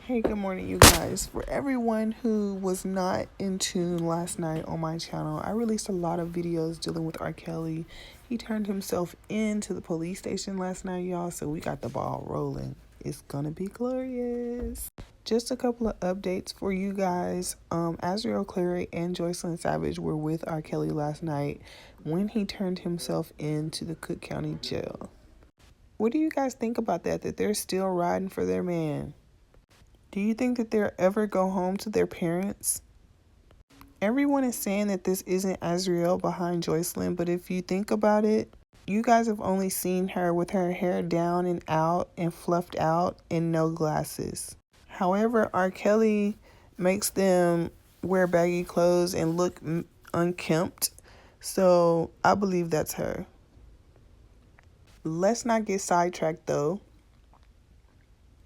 Hey, good morning, you guys. For everyone who was not in tune last night on my channel, I released a lot of videos dealing with R. Kelly. He turned himself into the police station last night, y'all, so we got the ball rolling. It's gonna be glorious. Just a couple of updates for you guys. Azriel Clary and Joycelyn Savage were with R. Kelly last night when he turned himself into the Cook County Jail. What do you guys think about that they're still riding for their man? Do you think that they'll ever go home to their parents? Everyone is saying that this isn't Azriel behind Joycelyn, but if you think about it, you guys have only seen her with her hair down and out and fluffed out and no glasses. However, R. Kelly makes them wear baggy clothes and look unkempt, so I believe that's her. Let's not get sidetracked though.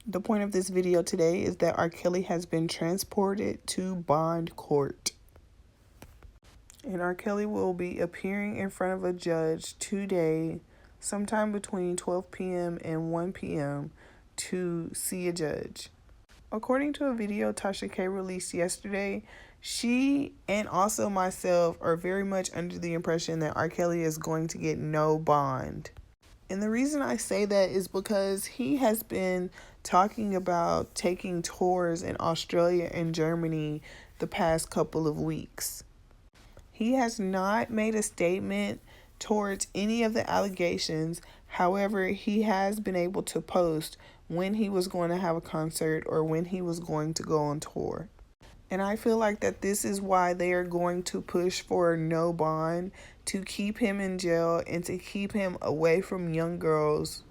The point of this video today is that R. Kelly has been transported to bond court. And R. Kelly will be appearing in front of a judge today, sometime between 12 p.m. and 1 p.m. to see a judge. According to a video Tasha K released yesterday, she and also myself are very much under the impression that R. Kelly is going to get no bond. And the reason I say that is because he has been talking about taking tours in Australia and Germany the past couple of weeks. He has not made a statement towards any of the allegations. However, he has been able to post when he was going to have a concert or when he was going to go on tour. And I feel like that this is why they are going to push for no bond, to keep him in jail and to keep him away from young girls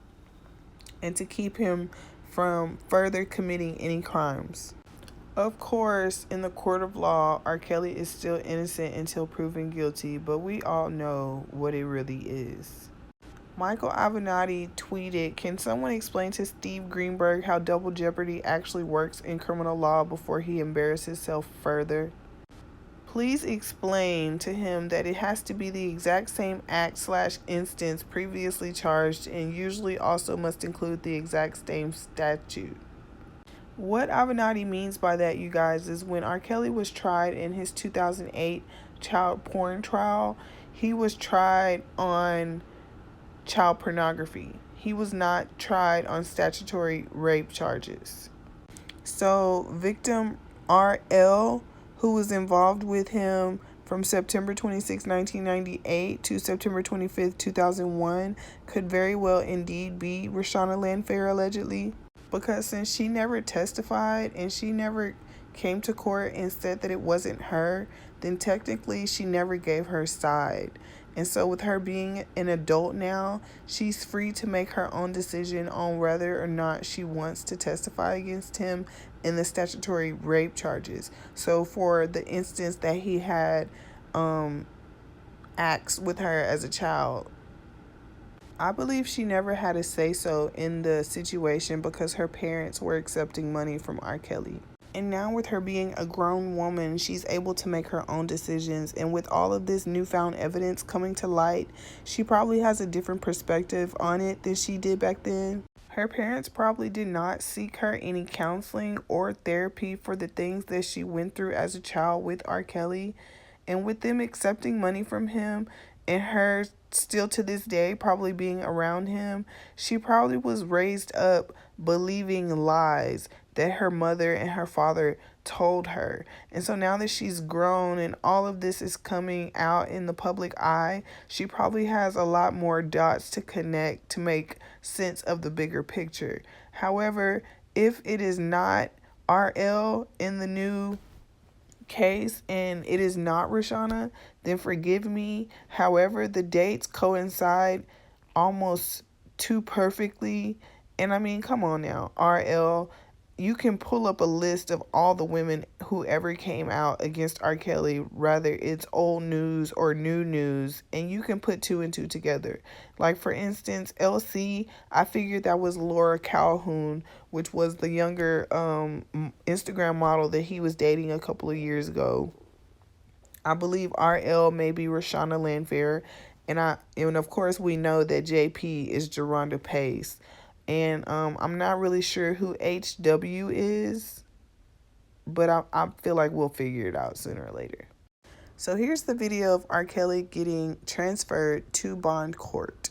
and to keep him from further committing any crimes. Of course, in the court of law, R. Kelly is still innocent until proven guilty, but we all know what it really is. Michael Avenatti tweeted, "Can someone explain to Steve Greenberg how double jeopardy actually works in criminal law before he embarrasses himself further? Please explain to him that it has to be the exact same act/instance previously charged and usually also must include the exact same statute." What Avenatti means by that, you guys, is when R. Kelly was tried in his 2008 child porn trial, he was tried on child pornography. He was not tried on statutory rape charges. So victim RL, who was involved with him from September 26, 1998 to September 25th, 2001, could very well indeed be Rashana Landfair, allegedly. Because since she never testified and she never came to court and said that it wasn't her, then technically she never gave her side. And so with her being an adult now, she's free to make her own decision on whether or not she wants to testify against him in the statutory rape charges. So for the instance that he had acts with her as a child, I believe she never had a say-so in the situation because her parents were accepting money from R. Kelly. And now with her being a grown woman, she's able to make her own decisions. And with all of this newfound evidence coming to light, she probably has a different perspective on it than she did back then. Her parents probably did not seek her any counseling or therapy for the things that she went through as a child with R. Kelly. And with them accepting money from him and her still to this day probably being around him, she probably was raised up believing lies that her mother and her father told her. And so now that she's grown and all of this is coming out in the public eye, she probably has a lot more dots to connect to make sense of the bigger picture. However, if it is not RL in the new case and it is not Rashana, then forgive me. However, the dates coincide almost too perfectly. And I mean, come on now, RL, you can pull up a list of all the women who ever came out against R. Kelly, whether it's old news or new news, and you can put two and two together. Like, for instance, LC, I figured that was Laura Calhoun, which was the younger Instagram model that he was dating a couple of years ago. I believe RL may be Rashana Landfair, and of course we know that JP is Jerronda Pace. And I'm not really sure who HW is, but I feel like we'll figure it out sooner or later. So here's the video of R. Kelly getting transferred to bond court.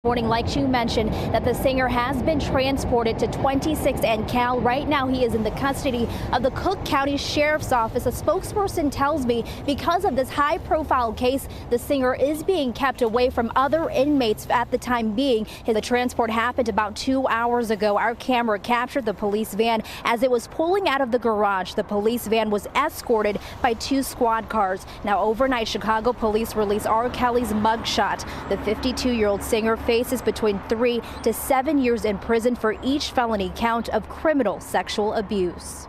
Morning, like you mentioned, that the singer has been transported to 26 and Cal. Right now, he is in the custody of the Cook County Sheriff's Office. A spokesperson tells me because of this high-profile case, the singer is being kept away from other inmates at the time being. The transport happened about 2 hours ago. Our camera captured the police van as it was pulling out of the garage. The police van was escorted by 2 squad cars. Now, overnight, Chicago police released R. Kelly's mugshot. The 52-year-old singer faces between 3 to 7 years in prison for each felony count of criminal sexual abuse.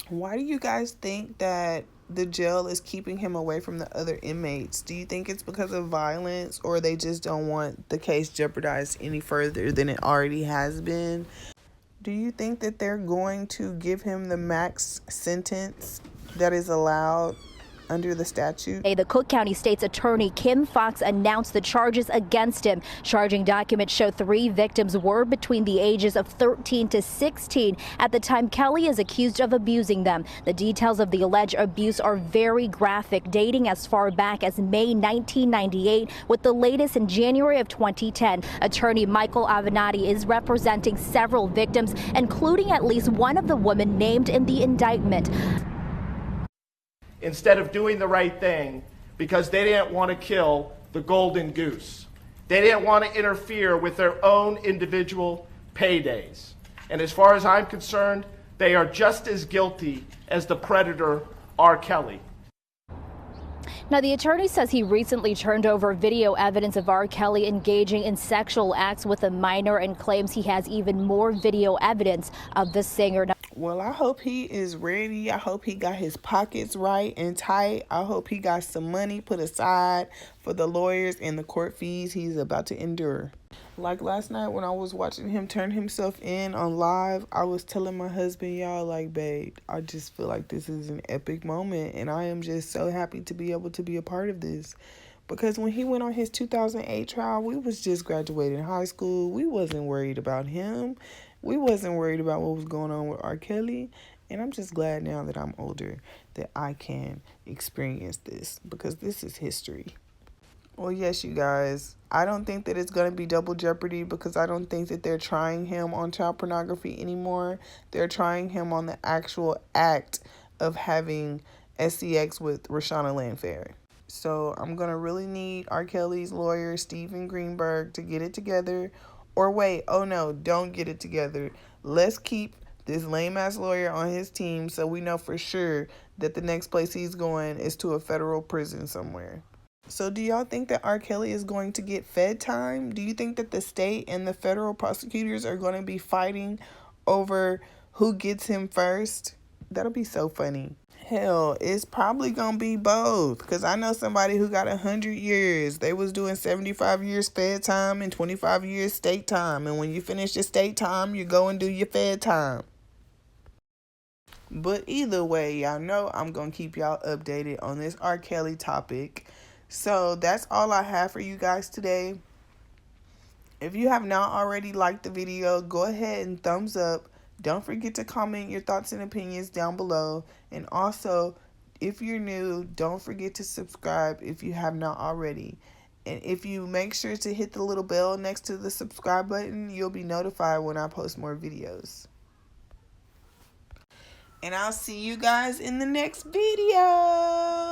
Why do you guys think that the jail is keeping him away from the other inmates? Do you think it's because of violence, or they just don't want the case jeopardized any further than it already has been? Do you think that they're going to give him the max sentence that is allowed under the statute? The Cook County State's Attorney Kim Fox announced the charges against him. Charging documents show 3 victims were between the ages of 13 to 16 at the time Kelly is accused of abusing them. The details of the alleged abuse are very graphic, dating as far back as May 1998, with the latest in January of 2010. Attorney Michael Avenatti is representing several victims, including at least one of the women named in the indictment. Instead of doing the right thing, because they didn't want to kill the golden goose. They didn't want to interfere with their own individual paydays. And as far as I'm concerned, they are just as guilty as the predator, R. Kelly. Now, the attorney says he recently turned over video evidence of R. Kelly engaging in sexual acts with a minor and claims he has even more video evidence of the singer. Well, I hope he is ready. I hope he got his pockets right and tight. I hope he got some money put aside for the lawyers and the court fees he's about to endure. Like last night when I was watching him turn himself in on live, I was telling my husband, y'all, like, babe, I just feel like this is an epic moment, and I am just so happy to be able to be a part of this. Because when he went on his 2008 trial, we was just graduating high school. We wasn't worried about him. We wasn't worried about what was going on with R. Kelly. And I'm just glad now that I'm older that I can experience this, because this is history. Well, yes, you guys, I don't think that it's going to be double jeopardy, because I don't think that they're trying him on child pornography anymore. They're trying him on the actual act of having SCX with Rashana Landfair. So I'm going to really need R. Kelly's lawyer, Steven Greenberg, to get it together. Or wait, oh no, don't get it together. Let's keep this lame-ass lawyer on his team so we know for sure that the next place he's going is to a federal prison somewhere. So do y'all think that R. Kelly is going to get fed time? Do you think that the state and the federal prosecutors are going to be fighting over who gets him first? That'll be so funny. Hell, it's probably gonna be both, because I know somebody who got 100 years. They was doing 75 years fed time and 25 years state time, and when you finish your state time, you go and do your fed time. But either way, y'all know I'm gonna keep y'all updated on this R. Kelly topic. So that's all I have for you guys today. If you have not already liked the video, go ahead and thumbs up. Don't forget to comment your thoughts and opinions down below. And also, if you're new, don't forget to subscribe if you have not already. And if you make sure to hit the little bell next to the subscribe button, you'll be notified when I post more videos. And I'll see you guys in the next video.